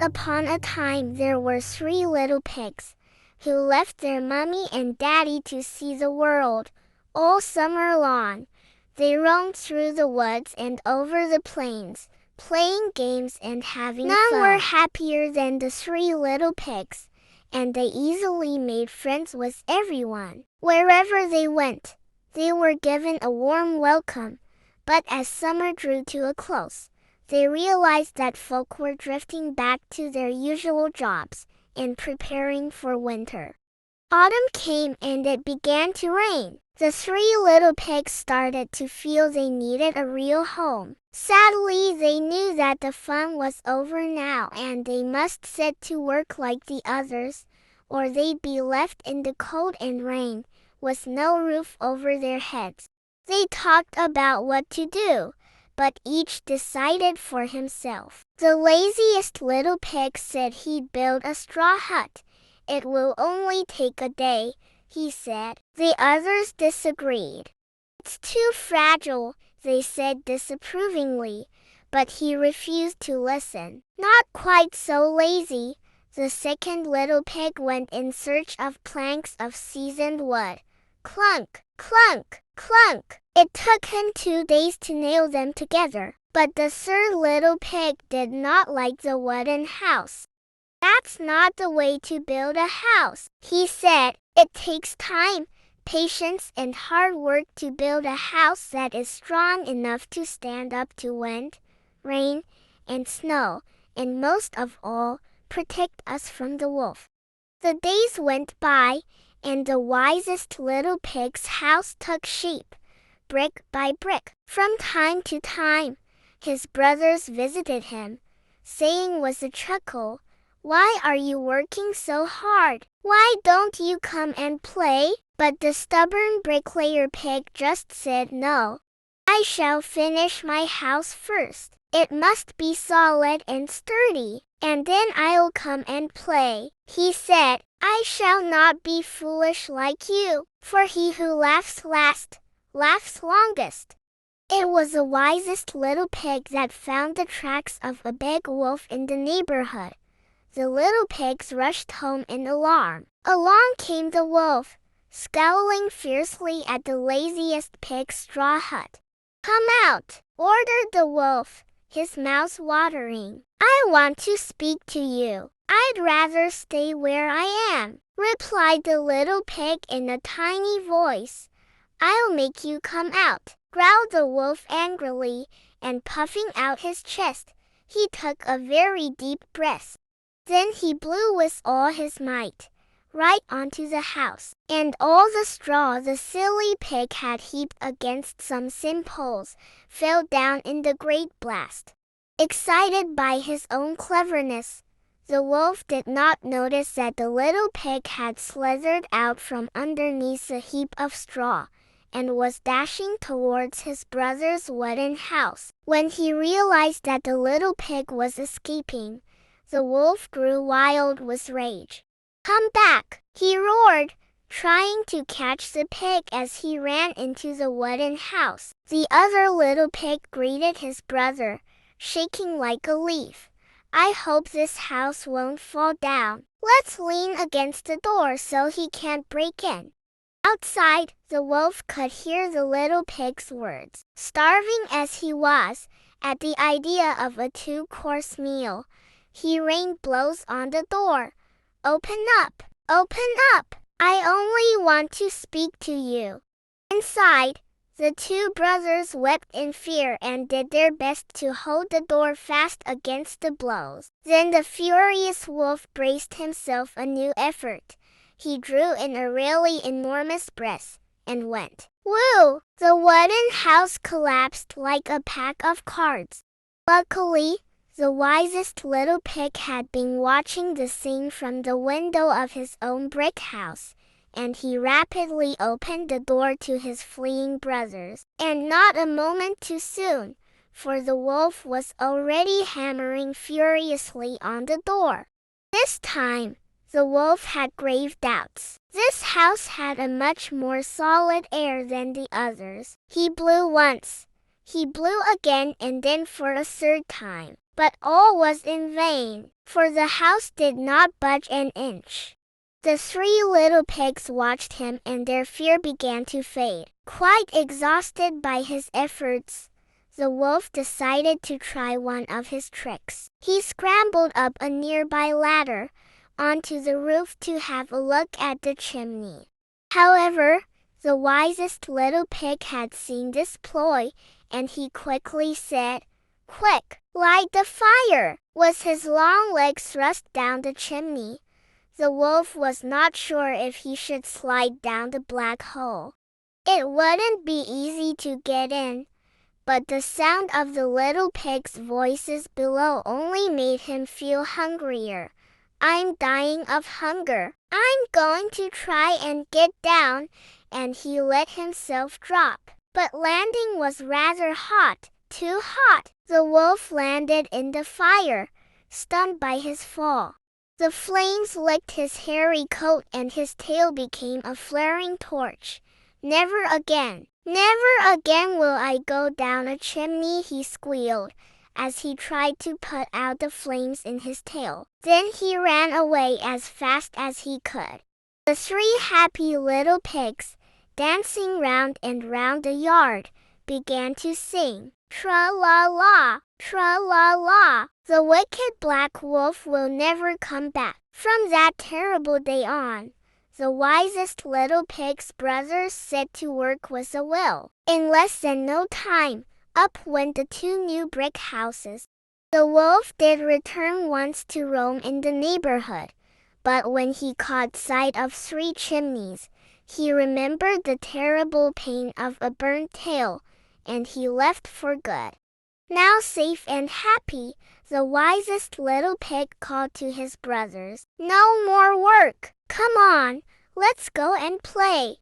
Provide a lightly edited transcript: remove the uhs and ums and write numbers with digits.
upon a time there were 3 little pigs, who left their mommy and daddy to see the world. All summer long, they roamed through the woods and over the plains, playing games and having fun. None were happier than the 3 little pigs, and they easily made friends with everyone. Wherever they went, they were given a warm welcome, but as summer drew to a close, they realized that folk were drifting back to their usual jobs and preparing for winter. Autumn came and it began to rain. The 3 little pigs started to feel they needed a real home. Sadly, they knew that the fun was over now and they must set to work like the others, or they'd be left in the cold and rain, with no roof over their heads. They talked about what to do, but each decided for himself. The laziest little pig said he'd build a straw hut. "It will only take a day," he said. The others disagreed. "It's too fragile," they said disapprovingly, but he refused to listen. Not quite so lazy, the second little pig went in search of planks of seasoned wood. Clunk, clunk, clunk. It took him 2 days to nail them together, but the 3rd little pig did not like the wooden house. "That's not the way to build a house," he said. "It takes time, patience, and hard work to build a house that is strong enough to stand up to wind, rain, and snow, and most of all, protect us from the wolf." The days went by, and the wisest little pig's house took shape, brick by brick. From time to time, his brothers visited him, saying with a chuckle, "Why are you working so hard? Why don't you come and play?" But the stubborn bricklayer pig just said no. "I shall finish my house first. It must be solid and sturdy, and then I'll come and play," he said. "I shall not be foolish like you, for he who laughs last, laughs longest." It was the wisest little pig that found the tracks of a big wolf in the neighborhood. The little pigs rushed home in alarm. Along came the wolf, scowling fiercely at the laziest pig's straw hut. "Come out," ordered the wolf, his mouth watering. "I want to speak to you." "I'd rather stay where I am," replied the little pig in a tiny voice. "I'll make you come out," growled the wolf angrily, and puffing out his chest, he took a very deep breath. Then he blew with all his might, right onto the house, and all the straw the silly pig had heaped against some sim poles fell down in the great blast. Excited by his own cleverness, the wolf did not notice that the little pig had slithered out from underneath the heap of straw and was dashing towards his brother's wooden house. When he realized that the little pig was escaping, the wolf grew wild with rage. "Come back!" he roared, trying to catch the pig as he ran into the wooden house. The other little pig greeted his brother, shaking like a leaf. "I hope this house won't fall down. Let's lean against the door so he can't break in." Outside, the wolf could hear the little pig's words. Starving as he was, at the idea of a 2-course meal, he rained blows on the door. "Open up! Open up! I only want to speak to you." Inside, the 2 brothers wept in fear and did their best to hold the door fast against the blows. Then the furious wolf braced himself a new effort. He drew in a really enormous breath and went, "Woo!" The wooden house collapsed like a pack of cards. Luckily, the wisest little pig had been watching the scene from the window of his own brick house, and he rapidly opened the door to his fleeing brothers. And not a moment too soon, for the wolf was already hammering furiously on the door. This time, the wolf had grave doubts. This house had a much more solid air than the others. He blew once. He blew again and then for a 3rd time. But all was in vain, for the house did not budge an inch. The three little pigs watched him and their fear began to fade. Quite exhausted by his efforts, the wolf decided to try one of his tricks. He scrambled up a nearby ladder onto the roof to have a look at the chimney. However, the wisest little pig had seen this ploy, and he quickly said, "Quick, light the fire!" With his long legs thrust down the chimney, the wolf was not sure if he should slide down the black hole. It wouldn't be easy to get in, but the sound of the little pigs' voices below only made him feel hungrier. "I'm dying of hunger. I'm going to try and get down," and he let himself drop. But landing was rather hot, too hot. The wolf landed in the fire, stunned by his fall. The flames licked his hairy coat and his tail became a flaring torch. "Never again, never again will I go down a chimney," he squealed, as he tried to put out the flames in his tail. Then he ran away as fast as he could. The three happy little pigs, dancing round and round the yard, began to sing, "Tra-la-la, tra-la-la, the wicked black wolf will never come back." From that terrible day on, the wisest little pig's brothers set to work with a will. In less than no time, up went the two new brick houses. The wolf did return once to roam in the neighborhood, but when he caught sight of three chimneys, he remembered the terrible pain of a burnt tail, and he left for good. Now safe and happy, the wisest little pig called to his brothers, "No more work! Come on, let's go and play."